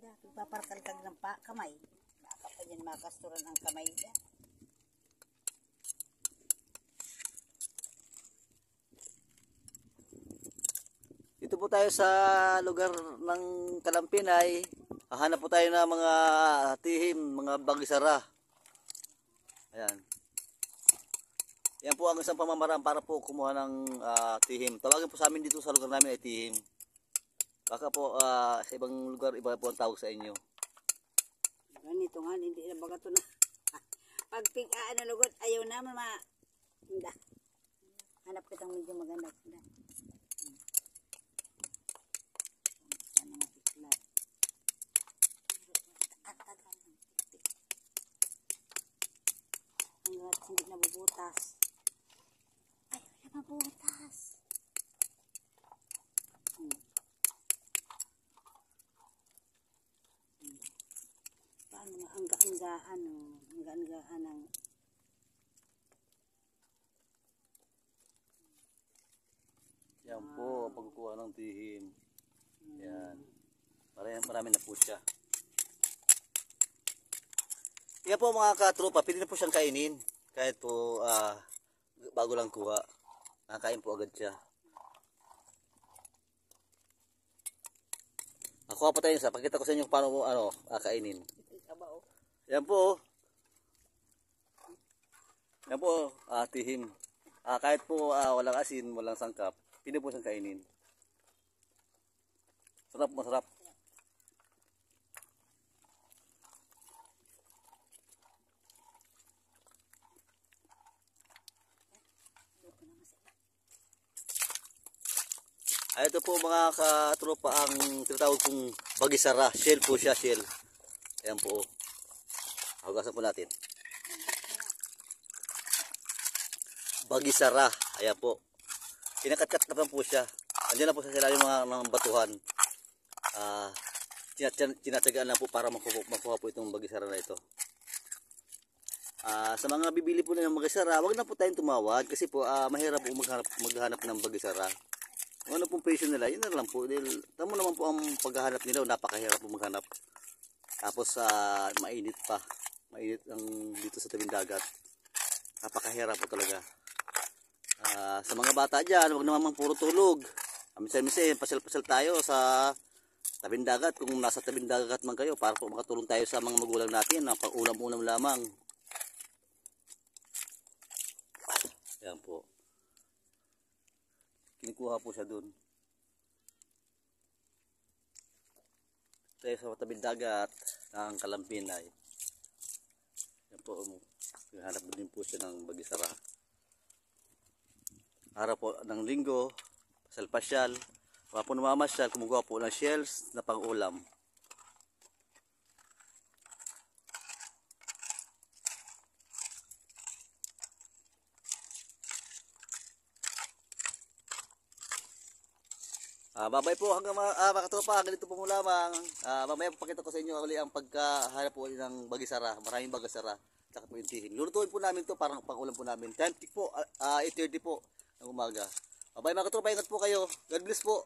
Paparkalkag ng kamay. Baka pa dyan makasturan ang kamay niya. Dito po tayo sa lugar ng Kalampinay. Hahanap po tayo ng mga tihim, mga bagisara. Ayan. Yan po ang isang pamamaraan para po kumuha ng tihim. Tawagin po sa amin dito sa lugar namin ay tihim. Baka po sa ibang lugar iba po ang tawag sa inyo. Ganito nga, hindi na baga ito na. Pag pigaan na lugar, ayaw naman Hindi. Hanap kitang medyo maganda. Hindi. Sana matiklat. Ang tagal ng tiktik. Hanggat hindi nabubutas. Ay, wala mabutas. Paano hangga-hanggaan ang Yan po ang pagkukuha ng tihim. Yan. Marami na po siya. Yan po mga katropa, pwede na po siyang kainin. Kahit po bago lang kuha. Nakakain po agad siya. Nakuha pa tayo isa. Pakita ko sa inyo paano mo kainin. Yan po. Yan po, tihim. Kahit po walang asin, walang sangkap, pwede po siyang kainin. Sarap, masarap. Ito po mga katropa ang tinatawag kong bagisara. Shell po siya, shell. Ayan po. Hugasan po natin. Bagisara. Ayan po. Kinakatkat na po siya. Andiyan na po sa ilalim ng batuhan. Tinatagaan lang po para makuha po itong bagisara na ito. Sa mga bibili po na ng bagisara, wag na po tayong tumawad kasi po mahirap po maghanap ng bagisara. Kung ano pong presyo nila, yun na lang po. Tamo naman po ang paghahanap nila, napakahirap po maghanap. Tapos mainit pa. Mainit ang dito sa tabing dagat. Napakahirap po talaga. Sa mga bata dyan, wag naman puro tulog. Minsan-minsan, pasyal-pasyal tayo sa tabing dagat. Kung nasa tabing dagat man kayo, para po makatulong tayo sa mga magulang natin na pang ulam-ulam lamang. Yan po. Kinukuha po siya dun. Tayo sa tabing dagat ng Kalampinay. Yan po, hanap din po siya ng bagisara. Araw po ng linggo, pasyal-pasyal, mga po namamasyal, kumukuha po ng shells na pang-ulam. Babay po hanggang mga katropa, ganito po mo lamang. Mamaya papakita ko sa inyo uli ang pagkahanap po ng bagisara, maraming bagisara, tsaka po yung tihim. Lulutuin po namin to parang pang-ulam po namin. Time tick po, 8:30 po ng umaga. Babay mga katropa, ingat po kayo. God bless po.